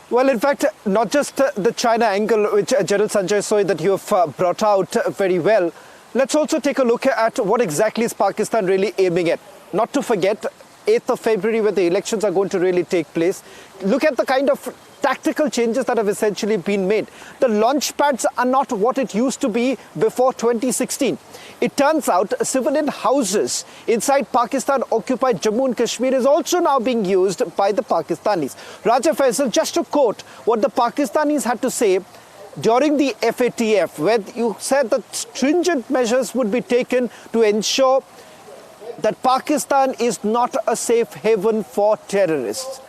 Well, in fact, not just the China angle, which General Sanjay Soy, that you have brought out very well. Let's also take a look at what exactly is Pakistan really aiming at. Not to forget, 8th of February, where the elections are going to really take place. Look at the kind of tactical changes that have essentially been made. The launch pads are not what it used to be before 2016. It turns out civilian houses inside Pakistan-occupied Jammu and Kashmir is also now being used by the Pakistanis. Raja Faisal, just to quote what the Pakistanis had to say during the FATF, where you said that stringent measures would be taken to ensure that Pakistan is not a safe haven for terrorists.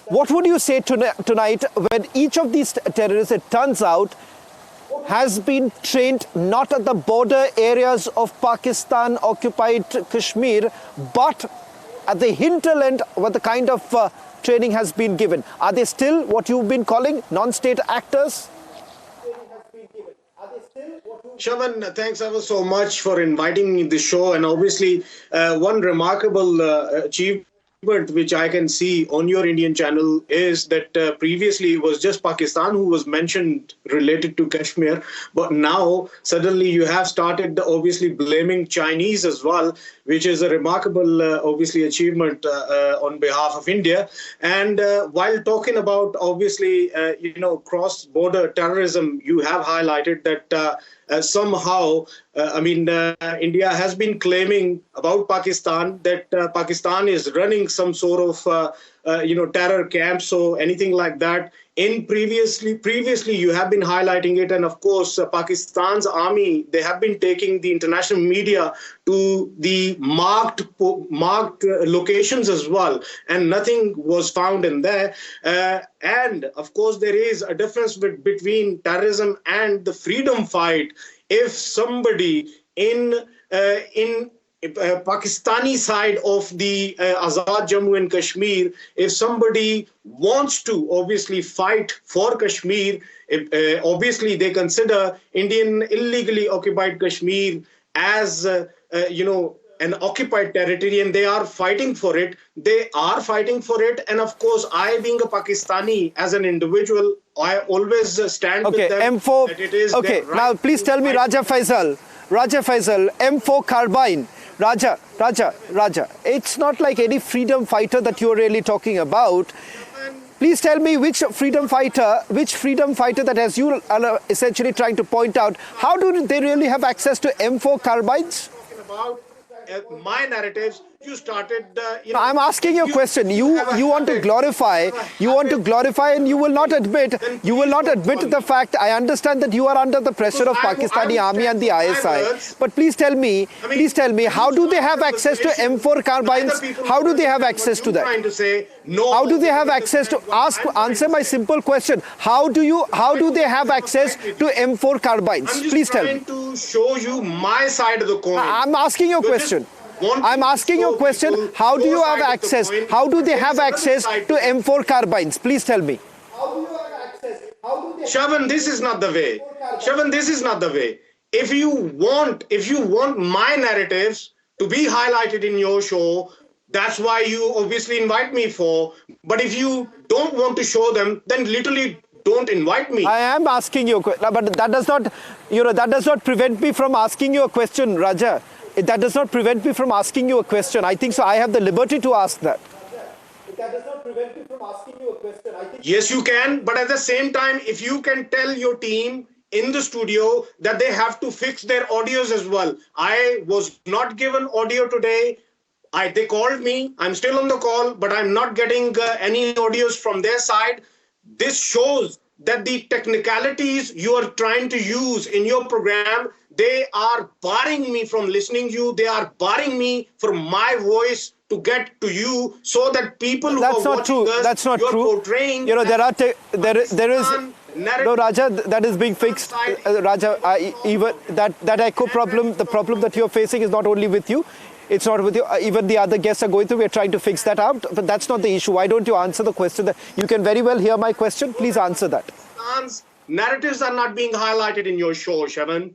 What would you say tonight when each of these terrorists, it turns out, has been trained not at the border areas of Pakistan-occupied Kashmir, but at the hinterland where the kind of training has been given? Are they still what you've been calling non-state actors? Shavan, thanks ever so much for inviting me to the show. And obviously, one remarkable achievement which I can see on your Indian channel is that previously it was just Pakistan who was mentioned related to Kashmir, but now suddenly you have started obviously blaming Chinese as well, which is a remarkable obviously achievement on behalf of India. And while talking about obviously cross-border terrorism, you have highlighted that somehow, India has been claiming about Pakistan that Pakistan is running some sort of, terror camps or anything like that. Previously, you have been highlighting it. And of course, Pakistan's army, they have been taking the international media to the marked locations as well. And nothing was found in there. And of course, there is a difference between terrorism and the freedom fight. If somebody in Pakistani side of the Azad Jammu and Kashmir, if somebody wants to obviously fight for Kashmir, obviously they consider Indian illegally occupied Kashmir as, an occupied territory, and they are fighting for it. They are fighting for it. And of course, I being a Pakistani as an individual, I always stand with them. M4. That it is okay, right. Now please tell me, Raja Faisal, M4 carbine. Raja, it's not like any freedom fighter that you're really talking about. Please tell me which freedom fighter that, as you are essentially trying to point out, how do they really have access to M4 carbines? About my narratives, you started. I'm asking you a question. You want to glorify, and you will not admit the fact. I understand that you are under the pressure of Pakistani army and the ISI. But please tell me, how do they have access to M4 carbines? How do they have access to that? How do they have access to answer my simple question? How do they have access to M4 carbines? Please tell me. I'm trying to show you my side of the coin. I'm asking you a question. I'm asking you a question. How do you have access? How do they have access to M4 carbines? Please tell me. How do you have access? Shavan, this is not the way. If you want my narratives to be highlighted in your show, that's why you obviously invite me for. But if you don't want to show them, then literally don't invite me. I am asking you, but that does not prevent me from asking you a question, Raja. That does not prevent me from asking you a question. I think so. I have the liberty to ask that. That does not prevent me from asking you a question. Yes, you can. But at the same time, if you can tell your team in the studio that they have to fix their audios as well. I was not given audio today. They called me. I'm still on the call, but I'm not getting any audios from their side. This shows that the technicalities you are trying to use in your program, they are barring me from listening to you. They are barring me from my voice to get to you, so that people who are watching us, that's not true. Portraying. There is no, Raja, that is being fixed. Raja, even that echo problem, the problem that you're facing is not only with you. It's not with you. Even the other guests are going through. We're trying to fix that out. But that's not the issue. Why don't you answer the question? You can very well hear my question. Please answer that. Narratives are not being highlighted in your show, Shavan.